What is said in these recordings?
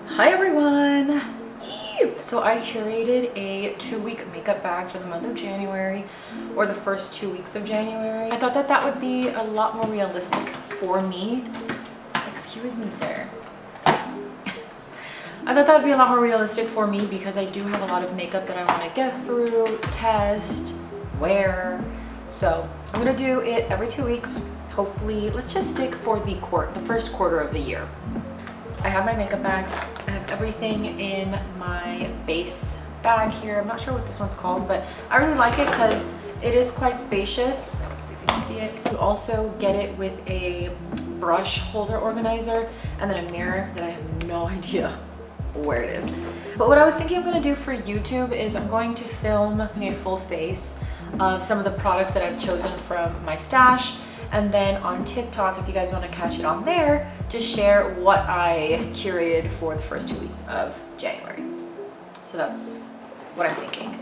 Hi everyone! So I curated a 2-week makeup bag for the month of January, or the first 2 weeks of January. I thought that that would be a lot more realistic for me. Excuse me, sir. I thought that would be a lot more realistic for me because I do have a lot of makeup that I want to get through, test, wear. So I'm gonna do it every 2 weeks. Hopefully, let's just stick for the first quarter of the year. I have my makeup bag. I have everything in my base bag here. I'm not sure what this one's called, but I really like it because it is quite spacious. Let's see if you can see it. You also get it with a brush holder organizer and then a mirror that I have no idea where it is. But what I was thinking I'm gonna do for YouTube is I'm going to film a full face of some of the products that I've chosen from my stash. And then on TikTok, if you guys want to catch it on there, just share what I curated for the first 2 weeks of January. So that's what I'm thinking.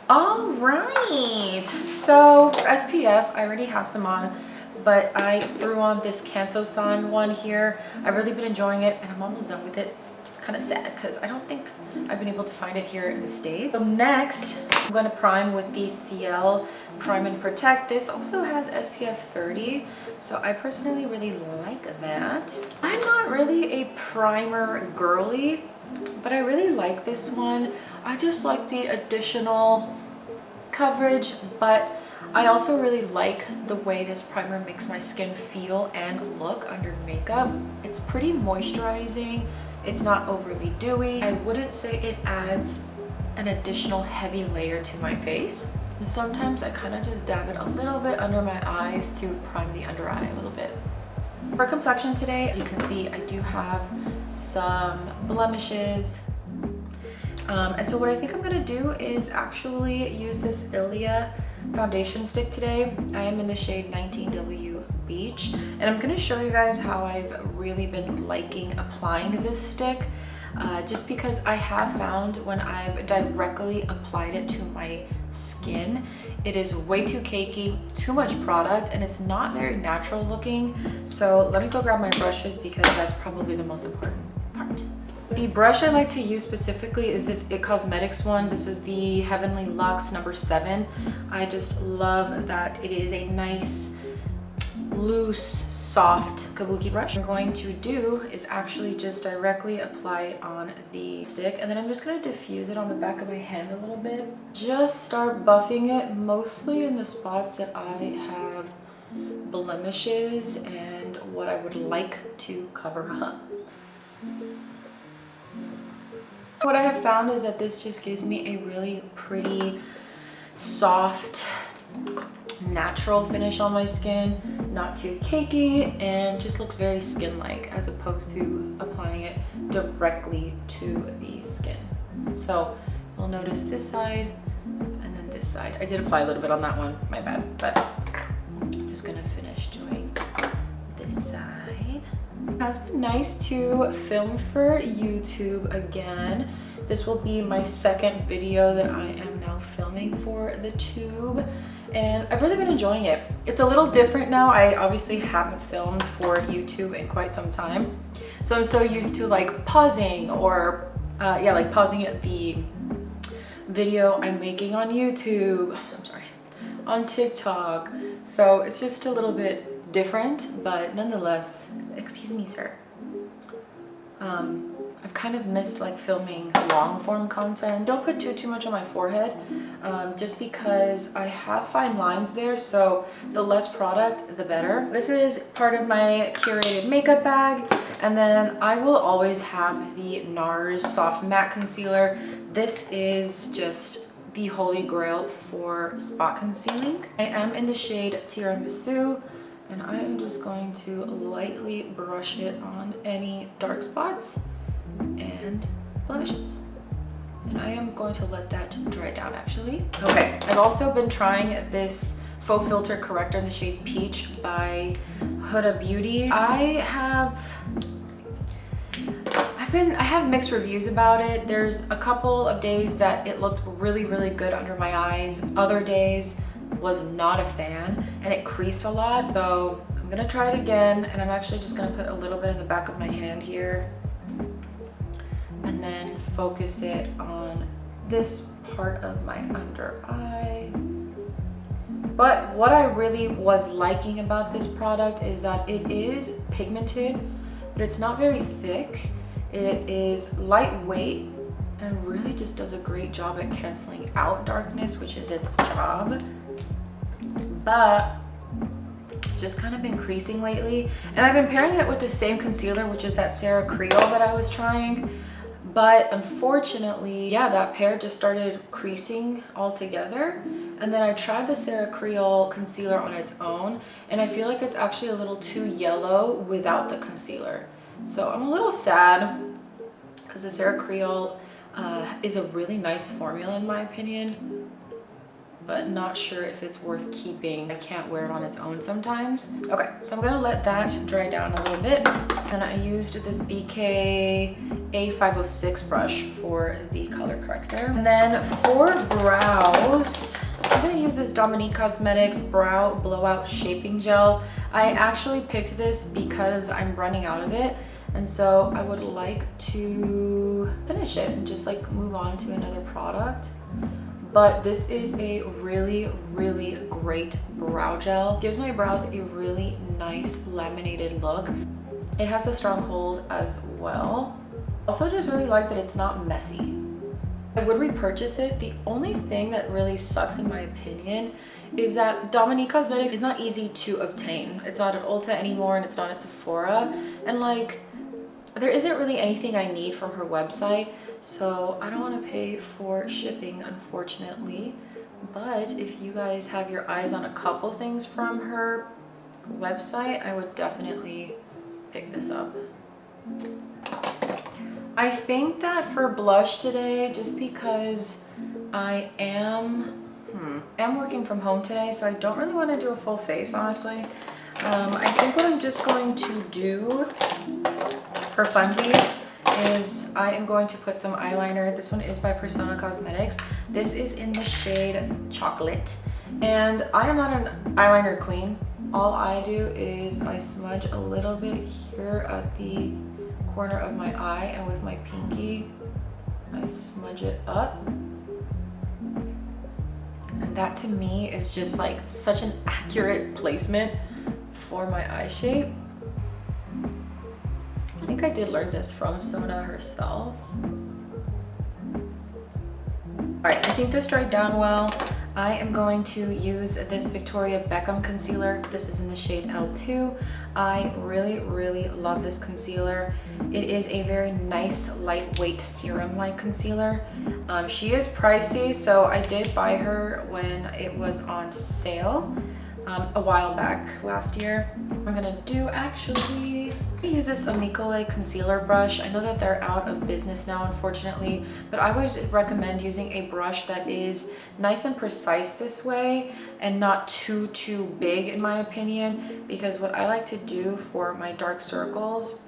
All right. So for SPF, I already have some on, but I threw on this Canso one here. I've really been enjoying it and I'm almost done with it. Kind of sad because I don't think I've been able to find it here in the States. So next, I'm going to prime with the CL Prime and Protect. This also has SPF 30, so I personally really like that. I'm not really a primer girly, but I really like this one. I just like the additional coverage, but I also really like the way this primer makes my skin feel and look under makeup. It's pretty moisturizing. It's not overly dewy. I wouldn't say it adds an additional heavy layer to my face. And sometimes I kind of just dab it a little bit under my eyes to prime the under eye a little bit. For complexion today, as you can see, I do have some blemishes. And so what I think I'm gonna do is actually use this Ilia foundation stick today. I am in the shade 19W Beach, and I'm gonna show you guys how I've really been liking applying this stick, just because I have found when I've directly applied it to my skin, it is way too cakey, too much product, and it's not very natural looking. So let me go grab my brushes because that's probably the most important part. The brush I like to use specifically is this It Cosmetics one. This is the Heavenly Luxe number 7. I just love that it is a nice, loose, soft kabuki brush. What I'm going to do is actually just directly apply it on the stick, and then I'm just going to diffuse it on the back of my hand a little bit. Just start buffing it mostly in the spots that I have blemishes and what I would like to cover up. What I have found is that this just gives me a really pretty, soft, natural finish on my skin, not too cakey, and just looks very skin-like as opposed to applying it directly to the skin. So you'll notice this side and then this side. I did apply a little bit on that one, my bad, but I'm just gonna finish doing this side. It has been nice to film for YouTube again. This will be my second video that I am now filming for the tube, and I've really been enjoying it. It's a little different now. I obviously haven't filmed for YouTube in quite some time, so I'm so used to like pausing or like pausing at the video I'm making on YouTube, on TikTok. So it's just a little bit different, but nonetheless, excuse me, sir. I've kind of missed like filming long form content. Don't put too much on my forehead, just because I have fine lines there, so the less product, the better. This is part of my curated makeup bag, and then I will always have the NARS Soft Matte Concealer. This is just the holy grail for spot concealing. I am in the shade Tiramisu, and I am just going to lightly brush it on any dark spots and blemishes. And I am going to let that dry down actually. Okay, I've also been trying this faux filter corrector in the shade Peach by Huda Beauty. I have mixed reviews about it. There's a couple of days that it looked really good under my eyes. Other days was not a fan and it creased a lot. So I'm gonna try it again, and I'm actually just gonna put a little bit in the back of my hand here focus it on this part of my under eye. But what I really was liking about this product is that it is pigmented, but it's not very thick. It is lightweight and really just does a great job at canceling out darkness, which is its job. But it's just kind of been creasing lately. And I've been pairing it with the same concealer, which is that Sarah Creole that I was trying. But unfortunately, yeah, that pair just started creasing altogether. And then I tried the Sarah Creole concealer on its own, and I feel like it's actually a little too yellow without the concealer. So I'm a little sad because the Sarah Creole is a really nice formula in my opinion, but not sure if it's worth keeping. I can't wear it on its own sometimes. Okay, so I'm gonna let that dry down a little bit. And I used this BK A506 brush for the color corrector. And then for brows, I'm gonna use this Dominique Cosmetics Brow Blowout Shaping Gel. I actually picked this because I'm running out of it. And so I would like to finish it and just like move on to another product. But this is a really, really great brow gel. Gives my brows a really nice laminated look. It has a strong hold as well. Also just really like that it's not messy. I would repurchase it. The only thing that really sucks in my opinion is that Dominique Cosmetics is not easy to obtain. It's not at Ulta anymore and it's not at Sephora. And like, there isn't really anything I need from her website. So I don't want to pay for shipping, unfortunately. But if you guys have your eyes on a couple things from her website, I would definitely pick this up. I think that for blush today, just because I am working from home today, so I don't really want to do a full face, honestly. I think what I'm just going to do for funsies is I am going to put some eyeliner. This one is by Persona Cosmetics. This is in the shade Chocolate. And I am not an eyeliner queen. All I do is I smudge a little bit here at the corner of my eye, and with my pinky, I smudge it up. And that to me is just like such an accurate placement for my eye shape. I think I did learn this from Sona herself. All right, I think this dried down well. I am going to use this Victoria Beckham concealer. This is in the shade L2. I really, really love this concealer. It is a very nice, lightweight serum-like concealer. She is pricey, so I did buy her when it was on sale a while back last year. I'm gonna actually use this Amicole concealer brush. I know that they're out of business now, unfortunately, but I would recommend using a brush that is nice and precise this way and not too big, in my opinion, because what I like to do for my dark circles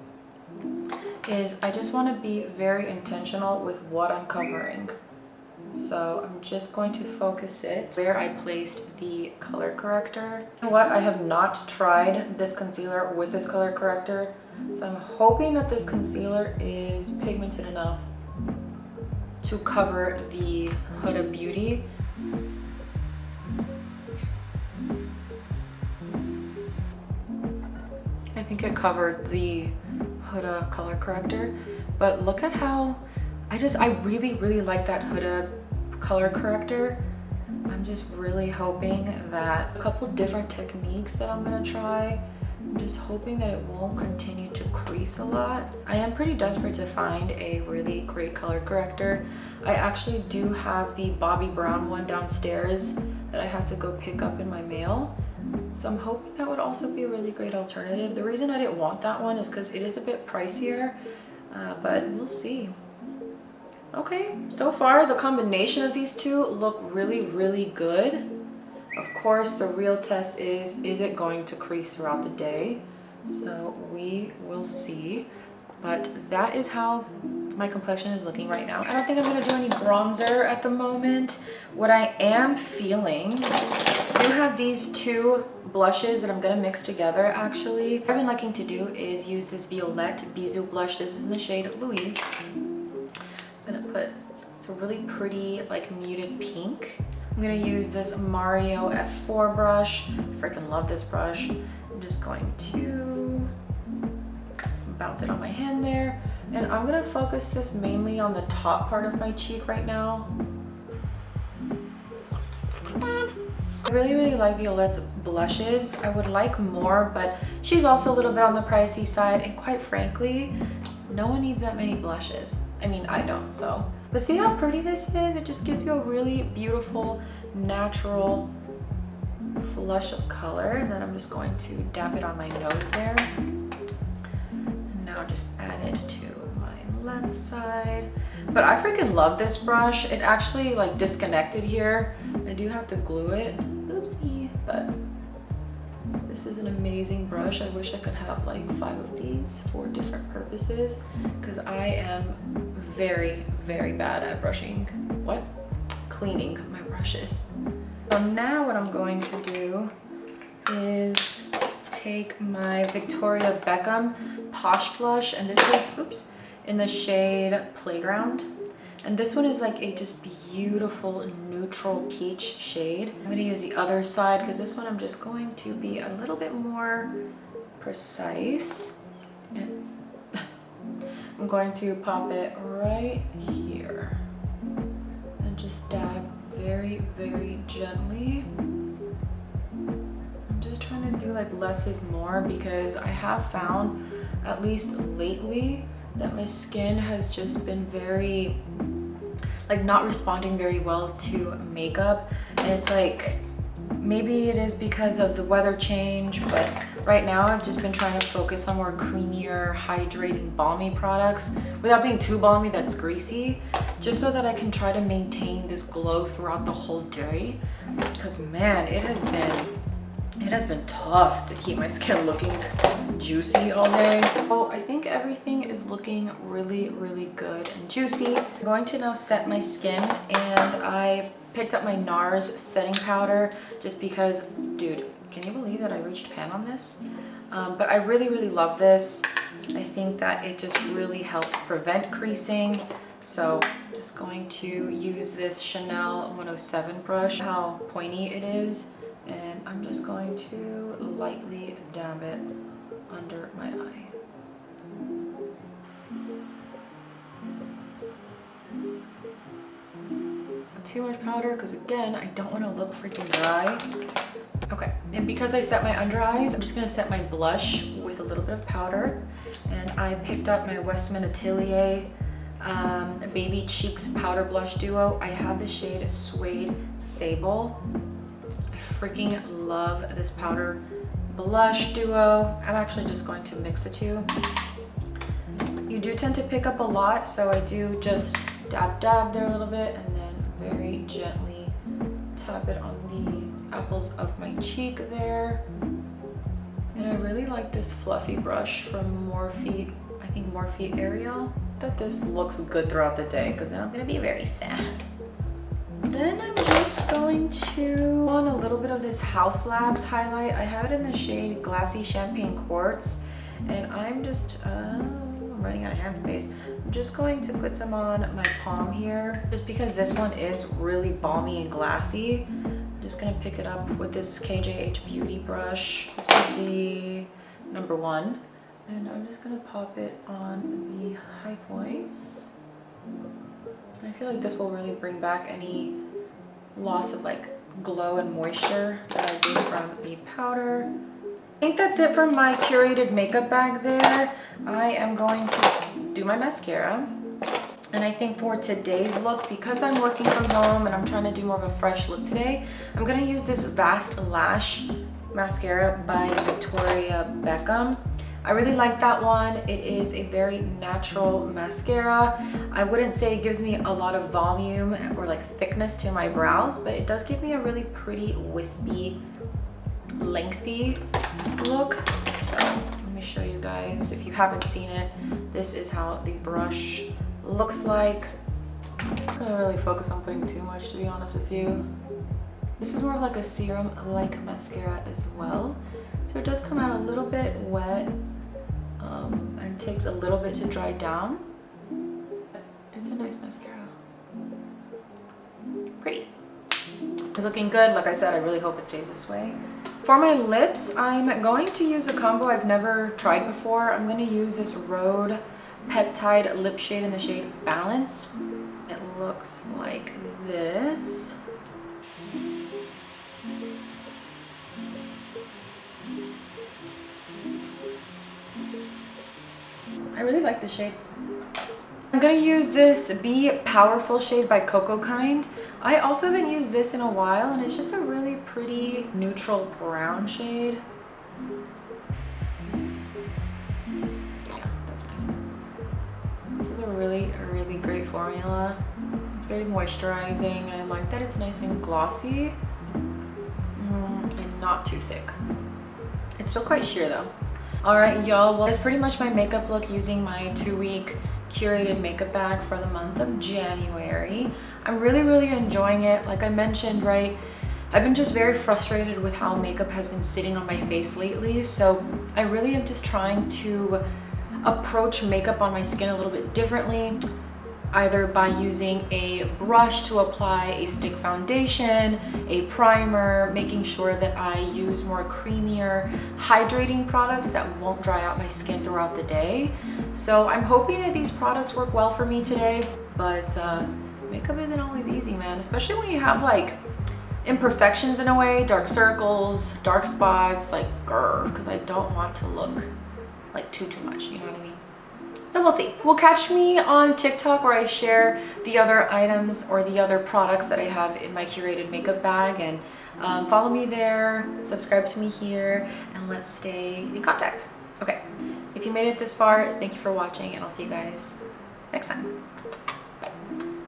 is I just want to be very intentional with what I'm covering. So I'm just going to focus it where I placed the color corrector. You know what? I have not tried this concealer with this color corrector, so I'm hoping that this concealer is pigmented enough to cover the Huda Beauty. I think it covered the Huda color corrector, but look at how I really, really like that Huda color corrector. I'm just really hoping that a couple different techniques that I'm gonna try. I'm just hoping that it won't continue to crease a lot. I am pretty desperate to find a really great color corrector. I actually do have the Bobbi Brown one downstairs that I have to go pick up in my mail. So I'm hoping that would also be a really great alternative. The reason I didn't want that one is because it is a bit pricier, but we'll see. Okay, so far the combination of these two look really, really good. Of course, the real test is it going to crease throughout the day? So we will see. But that is how my complexion is looking right now. I don't think I'm gonna do any bronzer at the moment. What I am feeling, I do have these two blushes that I'm gonna mix together actually. What I've been liking to do is use this Violette Bisou blush. This is in the shade Louise. I'm gonna put, it's a really pretty like muted pink. I'm gonna use this Mario F4 brush. Freaking love this brush. I'm just going to bounce it on my hand there. And I'm gonna focus this mainly on the top part of my cheek right now. I really like Violette's blushes. I would like more, but she's also a little bit on the pricey side. And quite frankly, no one needs that many blushes. I mean, I don't, so. But see how pretty this is? It just gives you a really beautiful, natural flush of color. And then I'm just going to dab it on my nose there. And now just add it to my left side. But I freaking love this brush. It actually like disconnected here. I do have to glue it. Oopsie. But this is an amazing brush. I wish I could have like 5 of these for different purposes because I am very bad at cleaning my brushes. So now what I'm going to do is take my Victoria Beckham Posh blush, and this is, oops, in the shade Playground. And this one is like a just beautiful neutral peach shade. I'm gonna use the other side because this one I'm just going to be a little bit more precise. And I'm going to pop it right here and just dab very gently. I'm just trying to do like less is more because I have found, at least lately, that my skin has just been very, like not responding very well to makeup. And it's like, maybe it is because of the weather change, but right now I've just been trying to focus on more creamier, hydrating, balmy products without being too balmy that's greasy, just so that I can try to maintain this glow throughout the whole day. Because man, it has been tough to keep my skin looking juicy all day. So I think everything is looking really good and juicy. I'm going to now set my skin, and I picked up my NARS setting powder just because, dude, can you believe that I reached pan on this? But I really love this. I think that it just really helps prevent creasing. So I'm just going to use this Chanel 107 brush, how pointy it is. And I'm just going to lightly dab it under my eye. Not too much powder because again, I don't want to look freaking dry. Okay, and because I set my under eyes, I'm just gonna set my blush with a little bit of powder. And I picked up my Westman Atelier Baby Cheeks Powder Blush Duo. I have the shade Suede Sable. Freaking love this powder blush duo. I'm actually just going to mix the two. You do tend to pick up a lot, so I do just dab there a little bit and then very gently tap it on the apples of my cheek there. And I really like this fluffy brush from Morphe, I think Morphe Ariel. That this looks good throughout the day because then I'm gonna be very sad. Then I'm just going to on a little bit of this House Labs highlight. I have it in the shade Glassy Champagne Quartz, and I'm just, I'm running out of hand space. I'm just going to put some on my palm here, just because this one is really balmy and glassy. I'm just gonna pick it up with this KJH Beauty brush. This is the number 1, and I'm just gonna pop it on the high points. I feel like this will really bring back any loss of like glow and moisture that I do from the powder. I think that's it for my curated makeup bag there. I am going to do my mascara. And I think for today's look, because I'm working from home and I'm trying to do more of a fresh look today, I'm gonna use this Vast Lash mascara by Victoria Beckham. I really like that one. It is a very natural mascara. I wouldn't say it gives me a lot of volume or like thickness to my brows, but it does give me a really pretty wispy, lengthy look. So let me show you guys, if you haven't seen it, this is how the brush looks like. I'm not gonna really focus on putting too much, to be honest with you. This is more of like a serum-like mascara as well. So it does come out a little bit wet, and it takes a little bit to dry down. But it's a nice mascara. pretty. It's looking good. Like I said, I really hope it stays this way. For my lips, I'm going to use a combo I've never tried before. I'm going to use this Rhode Peptide lip shade in the shade Balance. It looks like this. I really like the shade. I'm gonna use this Be Powerful shade by Coco Kind. I also haven't used this in a while, and it's just a really pretty neutral brown shade. Yeah, that's nice. This is a really great formula. It's very moisturizing. I like that it's nice and glossy and not too thick. It's still quite sheer though. All right, y'all, well, that's pretty much my makeup look using my 2-week curated makeup bag for the month of January. I'm really enjoying it. Like I mentioned, right, I've been just very frustrated with how makeup has been sitting on my face lately. So I really am just trying to approach makeup on my skin a little bit differently, either by using a brush to apply a stick foundation, a primer, making sure that I use more creamier, hydrating products that won't dry out my skin throughout the day. So I'm hoping that these products work well for me today, but makeup isn't always easy, man, especially when you have like imperfections in a way, dark circles, dark spots, like grr, because I don't want to look like too much, you know what I mean? So we'll see. Well, catch me on TikTok where I share the other items or the other products that I have in my curated makeup bag, and follow me there, subscribe to me here, and let's stay in contact. Okay, if you made it this far, thank you for watching, and I'll see you guys next time.